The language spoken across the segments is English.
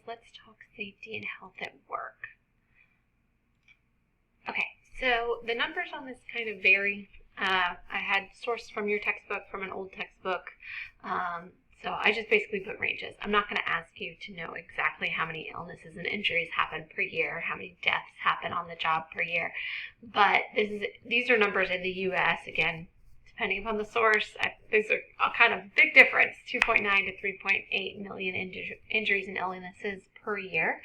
let's talk safety and health at work. Okay, so the numbers on this kind of vary. I had sourced from your textbook, from an old textbook, so I just basically put ranges. I'm not going to ask you to know exactly how many illnesses and injuries happen per year, how many deaths happen on the job per year, but these are numbers in the U.S. Again, depending upon the source, there's a kind of big difference, 2.9 to 3.8 million injuries and illnesses per year,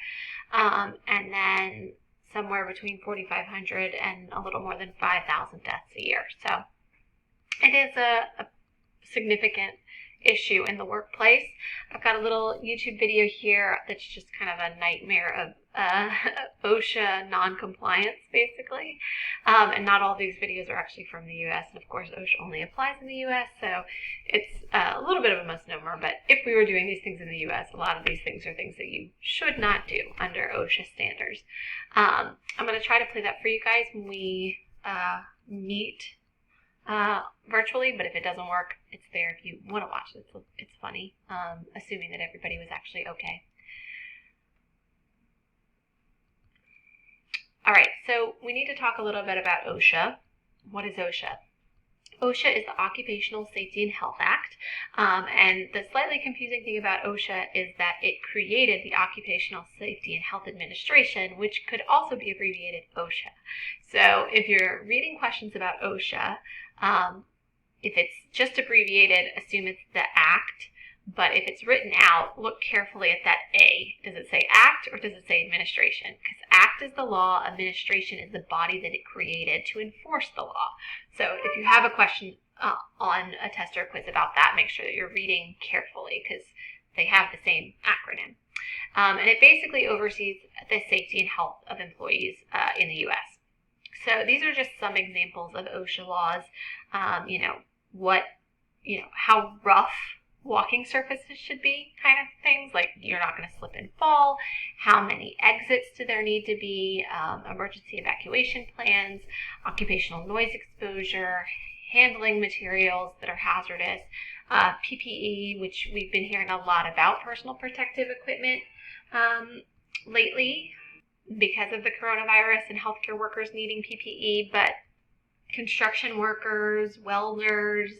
and then somewhere between 4,500 and a little more than 5,000 deaths a year. So it is a significant issue in the workplace. I've got a little YouTube video here that's just kind of a nightmare of OSHA non-compliance, basically. And not all these videos are actually from the U.S. And of course, OSHA only applies in the U.S., so it's a little bit of a misnomer. But if we were doing these things in the U.S., a lot of these things are things that you should not do under OSHA standards. I'm going to try to play that for you guys when we meet virtually, but if it doesn't work, it's there if you want to watch it. It's funny, assuming that everybody was actually okay. All right, so we need to talk a little bit about OSHA. What is OSHA? OSHA is the Occupational Safety and Health Act, and the slightly confusing thing about OSHA is that it created the Occupational Safety and Health Administration, which could also be abbreviated OSHA. So if you're reading questions about OSHA, if it's just abbreviated, assume it's the act, but if it's written out, look carefully at that A. Does it say act or does it say administration? Because act is the law, administration is the body that it created to enforce the law. So if you have a question on a test or a quiz about that, make sure that you're reading carefully because they have the same acronym. And it basically oversees the safety and health of employees in the U.S. So these are just some examples of OSHA laws. How rough walking surfaces should be, kind of things like you're not going to slip and fall, how many exits do there need to be, emergency evacuation plans, occupational noise exposure, handling materials that are hazardous, PPE, which we've been hearing a lot about, personal protective equipment lately because of the coronavirus and healthcare workers needing PPE, but construction workers, welders,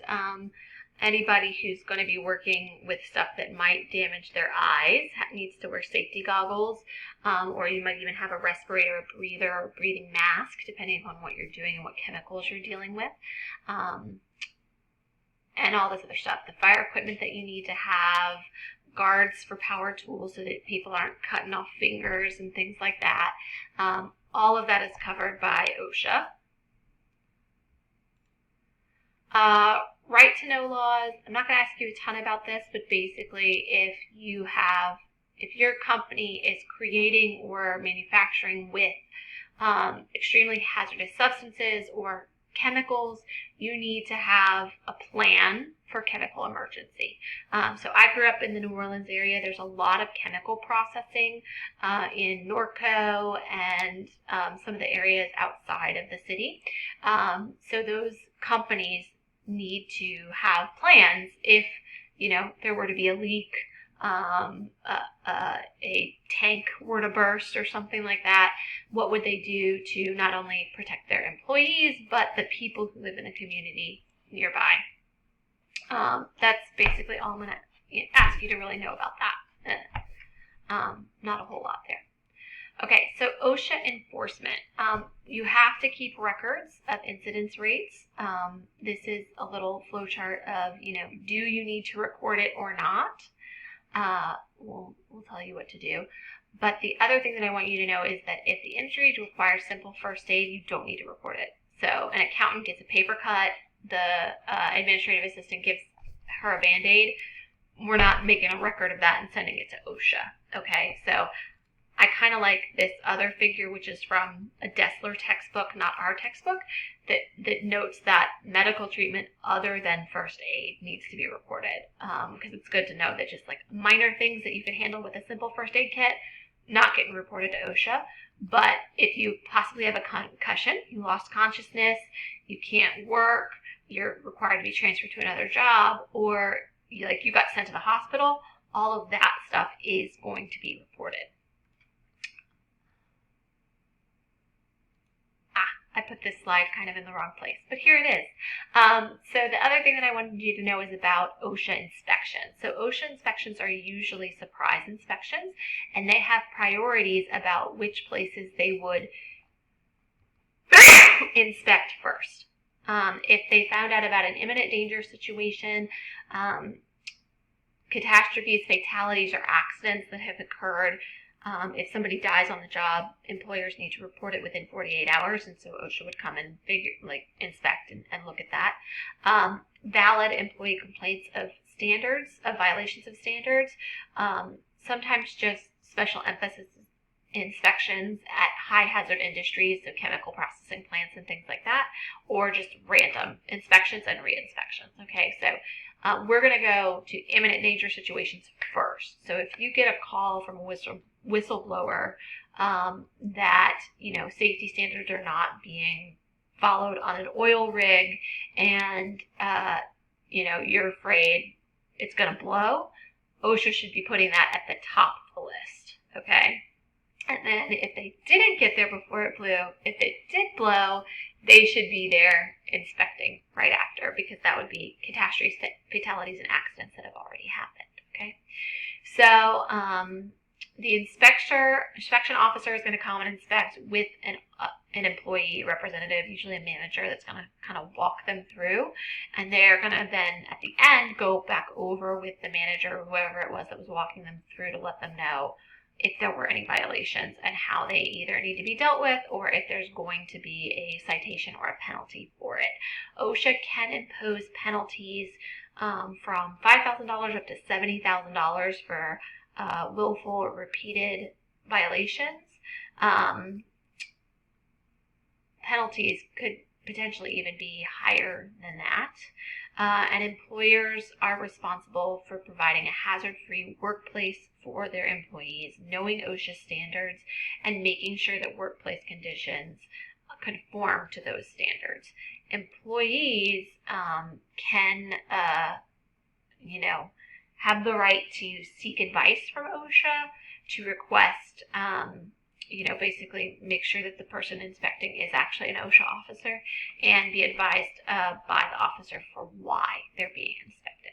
anybody who's going to be working with stuff that might damage their eyes needs to wear safety goggles, or you might even have a respirator, a breather, or a breathing mask, depending on what you're doing and what chemicals you're dealing with, and all this other stuff. The fire equipment that you need to have, guards for power tools so that people aren't cutting off fingers and things like that. All of that is covered by OSHA. Right to know laws. I'm not going to ask you a ton about this, but basically if your company is creating or manufacturing with extremely hazardous substances or chemicals, you need to have a plan for chemical emergency. So I grew up in the New Orleans area. There's a lot of chemical processing in Norco and some of the areas outside of the city. So those companies need to have plans if there were to be a leak, a tank were to burst or something like that. What would they do to not only protect their employees but the people who live in the community nearby? That's basically all I'm going to ask you to really know about that. Not a whole lot there. Okay, so OSHA enforcement. You have to keep records of incidence rates. This is a little flowchart of, do you need to record it or not? We'll tell you what to do. But the other thing that I want you to know is that if the injury requires simple first aid, you don't need to report it. So an accountant gets a paper cut, the administrative assistant gives her a Band-Aid. We're not making a record of that and sending it to OSHA. Okay, so I kind of like this other figure, which is from a Dessler textbook, not our textbook, that notes that medical treatment other than first aid needs to be reported, because it's good to know that just like minor things that you can handle with a simple first aid kit, not getting reported to OSHA. But if you possibly have a concussion, you lost consciousness, you can't work, you're required to be transferred to another job, or you got sent to the hospital, all of that stuff is going to be reported. I put this slide kind of in the wrong place, but here it is. So the other thing that I wanted you to know is about OSHA inspections. So OSHA inspections are usually surprise inspections, and they have priorities about which places they would inspect first. If they found out about an imminent danger situation, catastrophes, fatalities, or accidents that have occurred, if somebody dies on the job, employers need to report it within 48 hours, and so OSHA would come and inspect and look at that. Valid employee complaints of standards, of violations of standards, sometimes just special emphasis inspections at high hazard industries, so chemical processing plants and things like that, or just random inspections and re-inspections. Okay, so we're going to go to imminent danger situations first. So if you get a call from a whistleblower that, safety standards are not being followed on an oil rig, and you're afraid it's going to blow, OSHA should be putting that at the top of the list. Okay. And then if they didn't get there before it blew, if it did blow, they should be there inspecting right after, because that would be catastrophes, fatalities, and accidents that have already happened. Okay, so the inspection officer is going to come and inspect with an employee representative, usually a manager, that's going to kind of walk them through, and they're going to then at the end go back over with the manager or whoever it was that was walking them through to let them know if there were any violations and how they either need to be dealt with, or if there's going to be a citation or a penalty for it. OSHA can impose penalties from $5,000 up to $70,000 for willful or repeated violations. Penalties could potentially even be higher than that. And employers are responsible for providing a hazard-free workplace for their employees, knowing OSHA standards, and making sure that workplace conditions conform to those standards. Employees can, have the right to seek advice from OSHA, to request, basically make sure that the person inspecting is actually an OSHA officer, and be advised by the officer for why they're being inspected.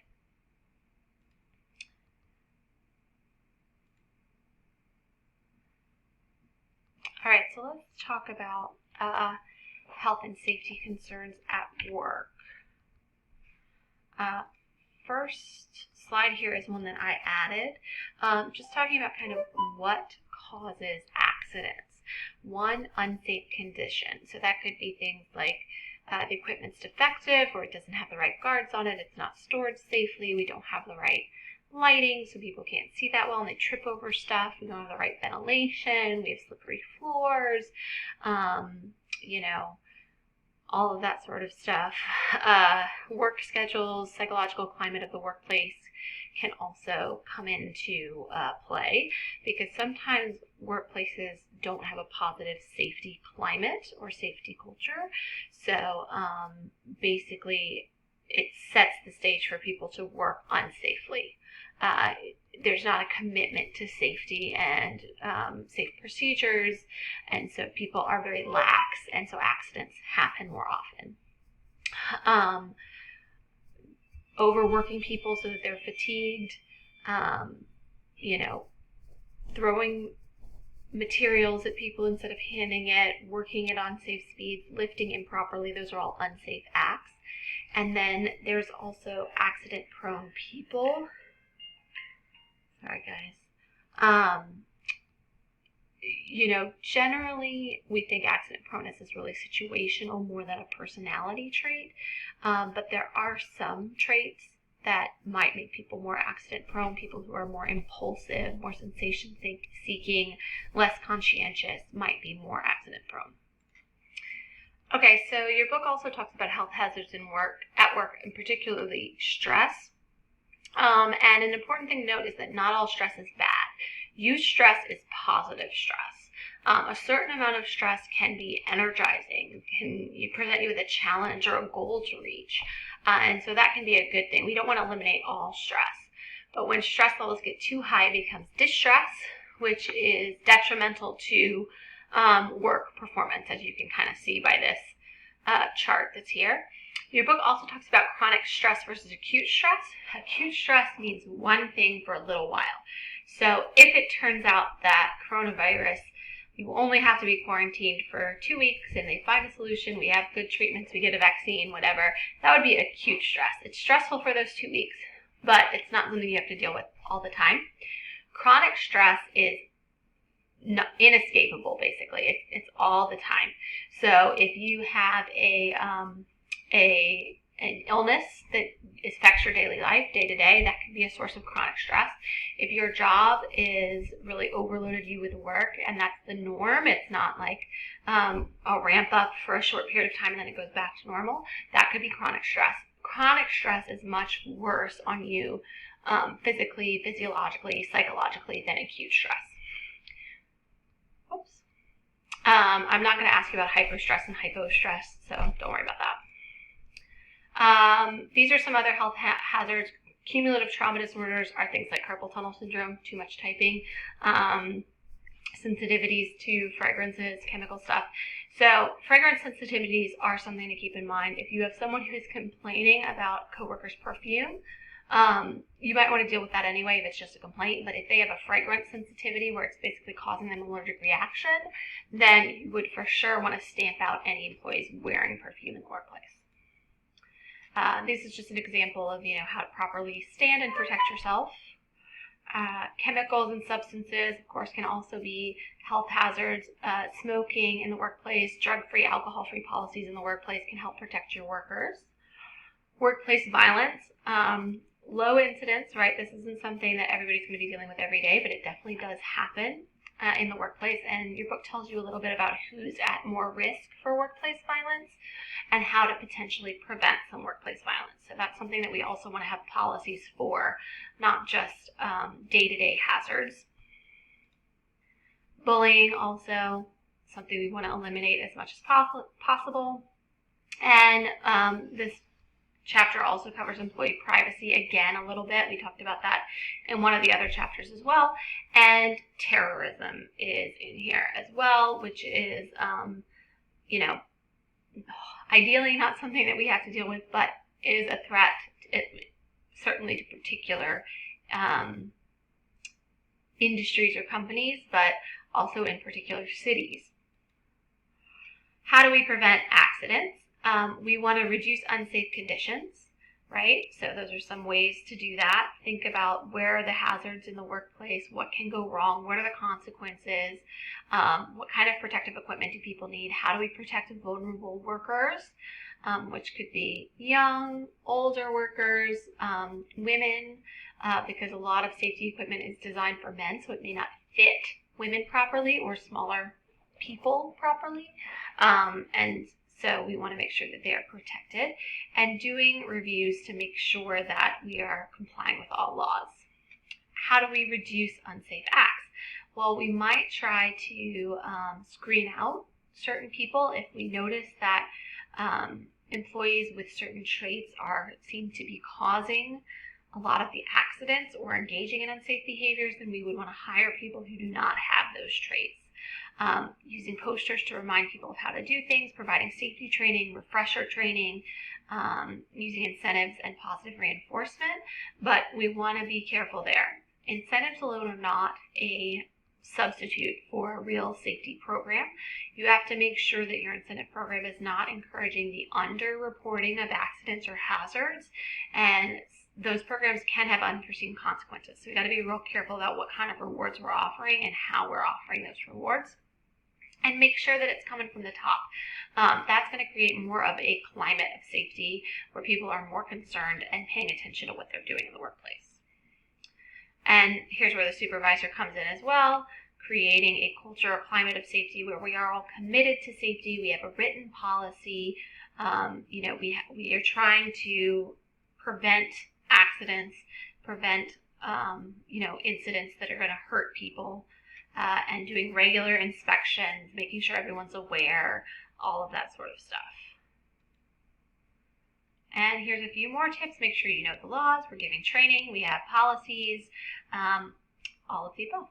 All right, so let's talk about health and safety concerns at work. First slide here is one that I added, just talking about kind of what causes accidents. One, unsafe condition. So that could be things like the equipment's defective, or it doesn't have the right guards on it, it's not stored safely, we don't have the right lighting so people can't see that well and they trip over stuff, we don't have the right ventilation, we have slippery floors, all of that sort of stuff. Work schedules, psychological climate of the workplace can also come into play, because sometimes workplaces don't have a positive safety climate or safety culture. So basically it sets the stage for people to work unsafely. There's not a commitment to safety and safe procedures, and so people are very lax, and so accidents happen more often. Overworking people so that they're fatigued, throwing materials at people instead of handing it, working at unsafe speeds, lifting improperly, those are all unsafe acts. And then there's also accident-prone people. Sorry, guys. Generally we think accident proneness is really situational more than a personality trait, but there are some traits that might make people more accident prone. People who are more impulsive, more sensation seeking, less conscientious might be more accident prone. Okay, so your book also talks about health hazards at work, and particularly stress. And an important thing to note is that not all stress is bad. Eustress is positive stress. A certain amount of stress can be energizing, can present you with a challenge or a goal to reach. And so that can be a good thing. We don't want to eliminate all stress. But when stress levels get too high, it becomes distress, which is detrimental to work performance, as you can kind of see by this chart that's here. Your book also talks about chronic stress versus acute stress. Acute stress means one thing for a little while. So if it turns out that coronavirus, you only have to be quarantined for 2 weeks and they find a solution, we have good treatments, we get a vaccine, whatever, that would be acute stress. It's stressful for those 2 weeks, but it's not something you have to deal with all the time. Chronic stress is inescapable, basically. It's all the time. So if you have an illness that affects your daily life, day to day, that can be a source of chronic stress. If your job is really overloaded you with work and that's the norm, it's not like a ramp up for a short period of time and then it goes back to normal, that could be chronic stress. Chronic stress is much worse on you physically, physiologically, psychologically than acute stress. Oops. I'm not going to ask you about hyperstress and hypostress, so don't worry about that. These are some other health hazards. Cumulative trauma disorders are things like carpal tunnel syndrome, too much typing, sensitivities to fragrances, chemical stuff. So fragrance sensitivities are something to keep in mind. If you have someone who is complaining about coworkers' perfume, you might want to deal with that anyway if it's just a complaint, but if they have a fragrance sensitivity where it's basically causing them an allergic reaction, then you would for sure want to stamp out any employees wearing perfume in the workplace. This is just an example of how to properly stand and protect yourself. Chemicals and substances, of course, can also be health hazards. Smoking in the workplace, drug-free, alcohol-free policies in the workplace can help protect your workers. Workplace violence, low incidence, right? This isn't something that everybody's going to be dealing with every day, but it definitely does happen in the workplace. And your book tells you a little bit about who's at more risk for workplace violence and how to potentially prevent some workplace violence. So that's something that we also want to have policies for, not just day-to-day hazards. Bullying also, something we want to eliminate as much as possible. And this chapter also covers employee privacy again a little bit. We talked about that in one of the other chapters as well. And terrorism is in here as well, which is, ideally not something that we have to deal with, but is a threat, certainly to particular industries or companies, but also in particular cities. How do we prevent accidents? We want to reduce unsafe conditions, right? So those are some ways to do that. Think about where are the hazards in the workplace, what can go wrong, what are the consequences, what kind of protective equipment do people need, how do we protect vulnerable workers, which could be young, older workers, women, because a lot of safety equipment is designed for men, so it may not fit women properly or smaller people properly. And so we want to make sure that they are protected, and doing reviews to make sure that we are complying with all laws. How do we reduce unsafe acts? Well, we might try to screen out certain people if we notice that employees with certain traits seem to be causing a lot of the accidents or engaging in unsafe behaviors. Then we would want to hire people who do not have those traits. Using posters to remind people of how to do things, providing safety training, refresher training, using incentives and positive reinforcement, but we want to be careful there. Incentives alone are not a substitute for a real safety program. You have to make sure that your incentive program is not encouraging the underreporting of accidents or hazards, and those programs can have unforeseen consequences. So we got to be real careful about what kind of rewards we're offering and how we're offering those rewards. And make sure that it's coming from the top. That's going to create more of a climate of safety where people are more concerned and paying attention to what they're doing in the workplace. And here's where the supervisor comes in as well, creating a culture or climate of safety where we are all committed to safety. We have a written policy. We are trying to prevent accidents, prevent incidents that are going to hurt people. And doing regular inspections, making sure everyone's aware, all of that sort of stuff. And here's a few more tips. Make sure you know the laws. We're giving training. We have policies. All of the above.